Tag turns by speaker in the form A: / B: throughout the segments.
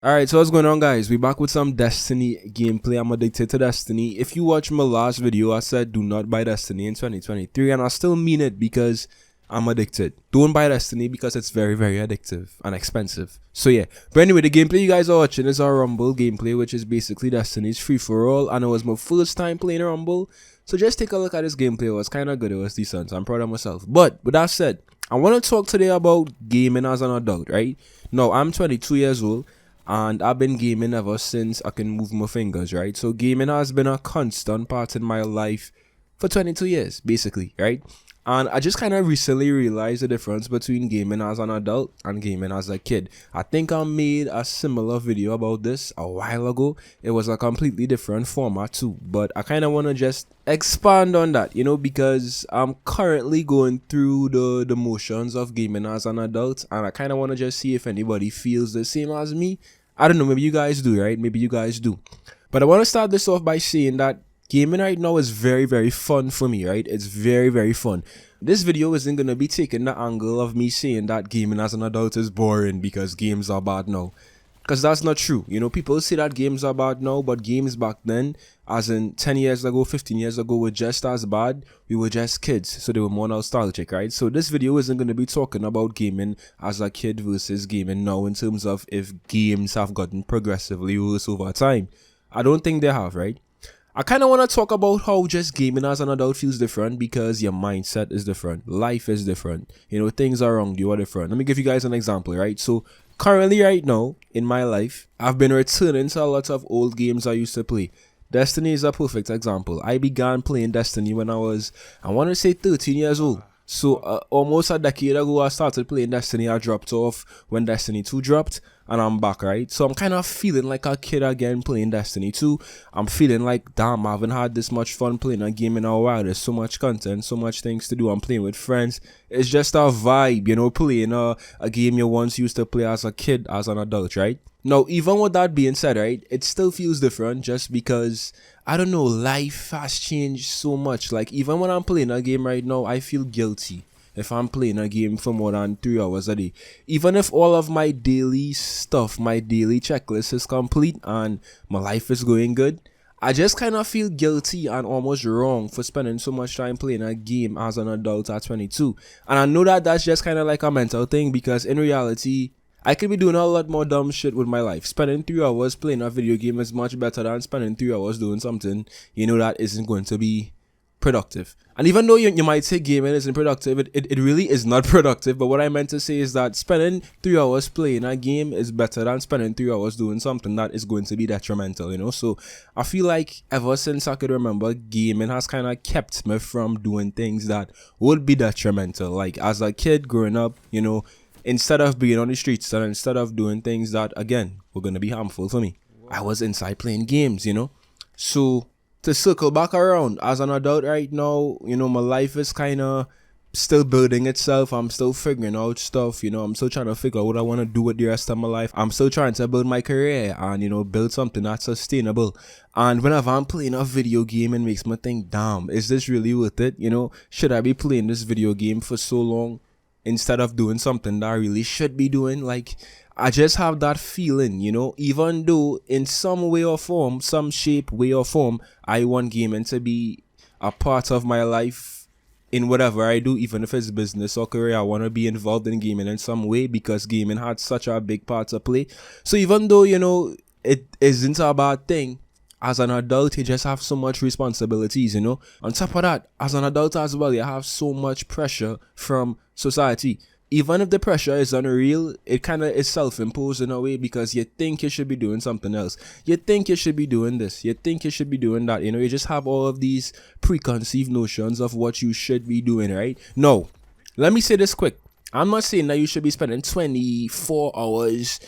A: Alright, so what's going on, guys? We back with some Destiny gameplay. I'm addicted to Destiny. If you watch my last video, I said do not buy Destiny in 2023, and I still mean it because I'm addicted. Don't buy Destiny because it's very, very addictive and expensive. So yeah, but anyway, the gameplay you guys are watching is our Rumble gameplay, which is basically Destiny's free-for-all, and it was my first time playing Rumble. So just take a look at this gameplay. It was kind of good. It was decent. I'm proud of myself. But with that said, I want to talk today about gaming as an adult, right? Now, I'm 22 years old and I've been gaming ever since I can move my fingers, right? So gaming has been a constant part in my life for 22 years, basically, right? And I just kind of recently realized the difference between gaming as an adult and gaming as a kid. I think I made a similar video about this a while ago. It was a completely different format too, but I kind of want to just expand on that, because I'm currently going through the motions of gaming as an adult, and I kind of want to just see if anybody feels the same as me. I don't know, maybe you guys do, right? Maybe you guys do. But I want to start this off by saying that gaming right now is very, very fun for me, right? It's very, very fun. This video isn't going to be taking the angle of me saying that gaming as an adult is boring because games are bad now. Because that's not true. People say that games are bad now, but games back then, as in 10 years ago, 15 years ago, were just as bad. We were just kids, so they were more nostalgic, right? So this video isn't going to be talking about gaming as a kid versus gaming now in terms of if games have gotten progressively worse over time. I don't think they have, right? I kind of want to talk about how just gaming as an adult feels different because your mindset is different. Life is different. Things around you are different. Let me give you guys an example, right? So currently right now in my life, I've been returning to a lot of old games I used to play. Destiny is a perfect example. I began playing Destiny when I was, I want to say 13 years old. So almost a decade ago, I started playing Destiny. I dropped off when Destiny 2 dropped, and I'm back, right? So I'm kind of feeling like a kid again playing Destiny 2. I'm feeling like, damn, I haven't had this much fun playing a game in a while. There's so much content, so much things to do. I'm playing with friends. It's just a vibe, playing a game you once used to play as a kid, as an adult, right? Now, even with that being said, right, it still feels different just because, I don't know, life has changed so much. Like, even when I'm playing a game right now, I feel guilty if I'm playing a game for more than 3 hours a day. Even if all of my daily stuff, my daily checklist is complete and my life is going good, I just kind of feel guilty and almost wrong for spending so much time playing a game as an adult at 22. And I know that that's just kind of like a mental thing because in reality, I could be doing a lot more dumb shit with my life. Spending 3 hours playing a video game is much better than spending 3 hours doing something, that isn't going to be productive. And even though you might say gaming isn't productive, it really is not productive. But what I meant to say is that spending 3 hours playing a game is better than spending 3 hours doing something that is going to be detrimental. So I feel like ever since I could remember, gaming has kind of kept me from doing things that would be detrimental. Like as a kid growing up, instead of being on the streets and instead of doing things that, again, were going to be harmful for me, I was inside playing games. So to circle back around, as an adult right now, my life is kind of still building itself. I'm still figuring out stuff. I'm still trying to figure out what I want to do with the rest of my life. I'm still trying to build my career and, build something that's sustainable. And whenever I'm playing a video game, it makes me think, damn, is this really worth it? Should I be playing this video game for so long instead of doing something that I really should be doing? Like, I just have that feeling, even though in some way or form, some shape, way or form, I want gaming to be a part of my life in whatever I do, even if it's business or career. I want to be involved in gaming in some way because gaming had such a big part to play. So even though, it isn't a bad thing, as an adult, you just have so much responsibilities, On top of that, as an adult as well, you have so much pressure from society. Even if the pressure is unreal, it kind of is self-imposed in a way because you think you should be doing something else. You think you should be doing this. You think you should be doing that. You just have all of these preconceived notions of what you should be doing, right? No, let me say this quick. I'm not saying that you should be spending 24 hours,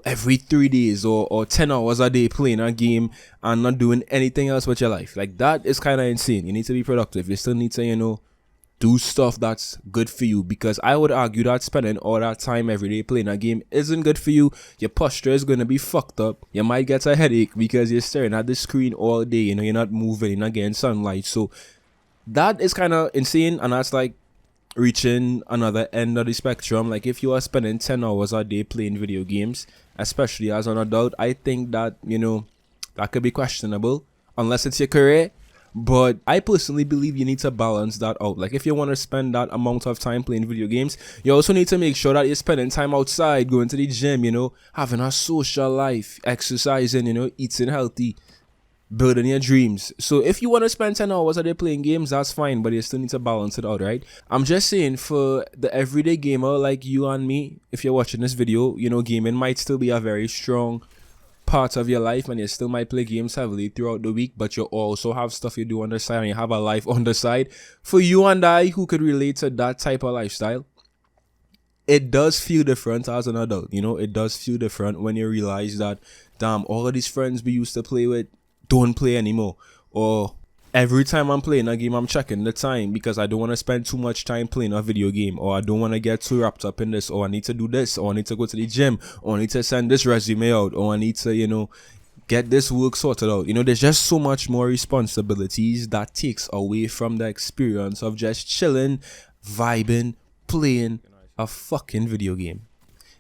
A: every 3 days or 10 hours a day playing a game and not doing anything else with your life. Like, that is kind of insane. You need to be productive. You still need to, do stuff that's good for you, because I would argue that spending all that time every day playing a game isn't good for you. Your posture is going to be fucked up. You might get a headache because you're staring at the screen all day. You're not moving, you're not getting sunlight. So that is kind of insane, and that's like reaching another end of the spectrum. Like if you are spending 10 hours a day playing video games, especially as an adult, I think that, you know, that could be questionable unless it's your career. But I personally believe you need to balance that out. Like if you want to spend that amount of time playing video games, you also need to make sure that you're spending time outside, going to the gym, you know, having a social life, exercising, you know, eating healthy, building your dreams. So if you want to spend 10 hours a day playing games, that's fine, but you still need to balance it out, right? I'm just saying, for the everyday gamer like you and me, if you're watching this video, you know, gaming might still be a very strong part of your life, and you still might play games heavily throughout the week, but you also have stuff you do on the side, and you have a life on the side. For you and I who could relate to that type of lifestyle, it does feel different as an adult. You know, it does feel different when you realize that, damn, all of these friends we used to play with don't play anymore. Or every time I'm playing a game, I'm checking the time because I don't want to spend too much time playing a video game, or I don't want to get too wrapped up in this, or I need to do this, or I need to go to the gym, or I need to send this resume out, or I need to, you know, get this work sorted out. You know, there's just so much more responsibilities that takes away from the experience of just chilling, vibing, playing a fucking video game.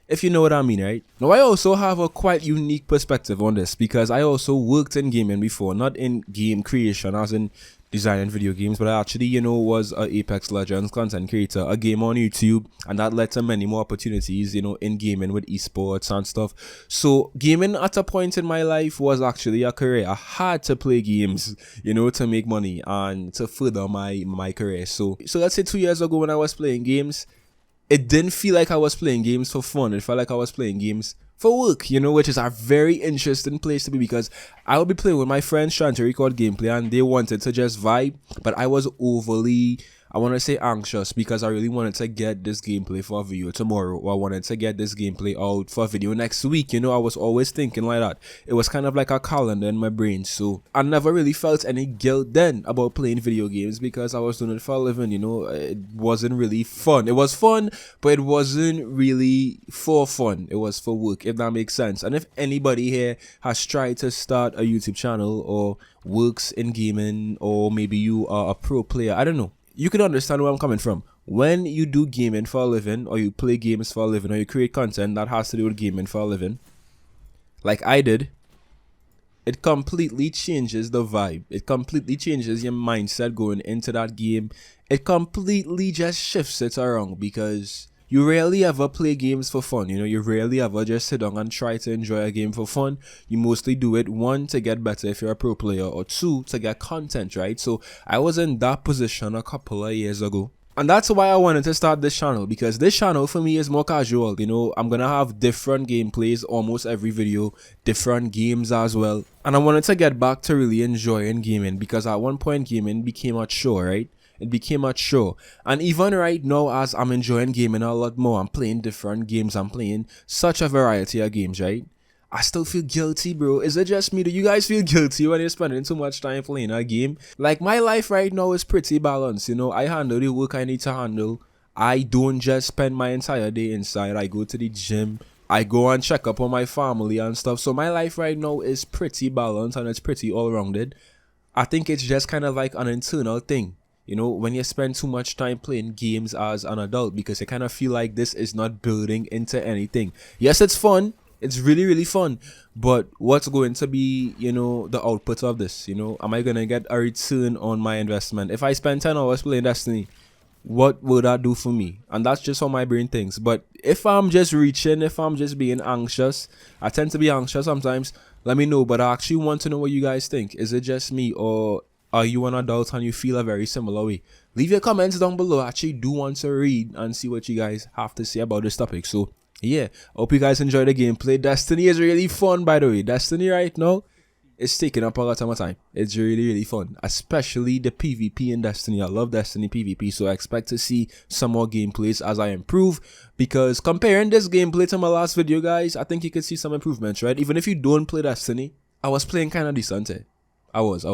A: If you know what I mean, right? Now, I also have a quite unique perspective on this because I also worked in gaming before, not in game creation as in designing video games, but I actually, you know, was a Apex Legends content creator, a gamer on YouTube, and that led to many more opportunities, you know, in gaming with esports and stuff. So gaming at a point in my life was actually a career. I had to play games, you know, to make money and to further my career. So let's say 2 years ago when I was playing games, it didn't feel like I was playing games for fun. It felt like I was playing games for work, you know, which is a very interesting place to be because I would be playing with my friends trying to record gameplay and they wanted to just vibe, but I was overly, I want to say, anxious because I really wanted to get this gameplay for a video tomorrow, or I wanted to get this gameplay out for a video next week. You know, I was always thinking like that. It was kind of like a calendar in my brain. So I never really felt any guilt then about playing video games because I was doing it for a living. You know, it wasn't really fun. It was fun, but it wasn't really for fun. It was for work, if that makes sense. And if anybody here has tried to start a YouTube channel or works in gaming, or maybe you are a pro player, I don't know, you can understand where I'm coming from. When you do gaming for a living, or you play games for a living, or you create content that has to do with gaming for a living, like I did, it completely changes the vibe. It completely changes your mindset going into that game. It completely just shifts it around because you rarely ever play games for fun. You know, you rarely ever just sit down and try to enjoy a game for fun. You mostly do it, one, to get better if you're a pro player, or two, to get content, right? So I was in that position a couple of years ago. And that's why I wanted to start this channel, because this channel for me is more casual. You know, I'm gonna have different gameplays almost every video, different games as well. And I wanted to get back to really enjoying gaming because at one point gaming became a chore, right? It became a chore. And even right now, as I'm enjoying gaming a lot more, I'm playing different games, I'm playing such a variety of games, right? I still feel guilty, bro. Is it just me? Do you guys feel guilty when you're spending too much time playing a game? Like, my life right now is pretty balanced, you know. I handle the work I need to handle. I don't just spend my entire day inside. I go to the gym. I go and check up on my family and stuff. So my life right now is pretty balanced and it's pretty all-rounded. I think it's just kind of like an internal thing. You know, when you spend too much time playing games as an adult, because you kind of feel like this is not building into anything. Yes, it's fun. It's really, really fun. But what's going to be, you know, the output of this? You know, am I going to get a return on my investment? If I spend 10 hours playing Destiny, what will that do for me? And that's just how my brain thinks. But if I'm just reaching, if I'm just being anxious, I tend to be anxious sometimes, let me know. But I actually want to know what you guys think. Is it just me, or are you an adult and you feel a very similar way? Leave your comments down below. I actually do want to read and see what you guys have to say about this topic. So yeah, hope you guys enjoy the gameplay. Destiny is really fun, by the way. Destiny right now is taking up a lot of my time. It's really, really fun, especially the PvP in Destiny. I love Destiny PvP, so I expect to see some more gameplays as I improve, because comparing this gameplay to my last video, guys, I think you can see some improvements, right? Even if you don't play Destiny, I was playing kind of decent. I was.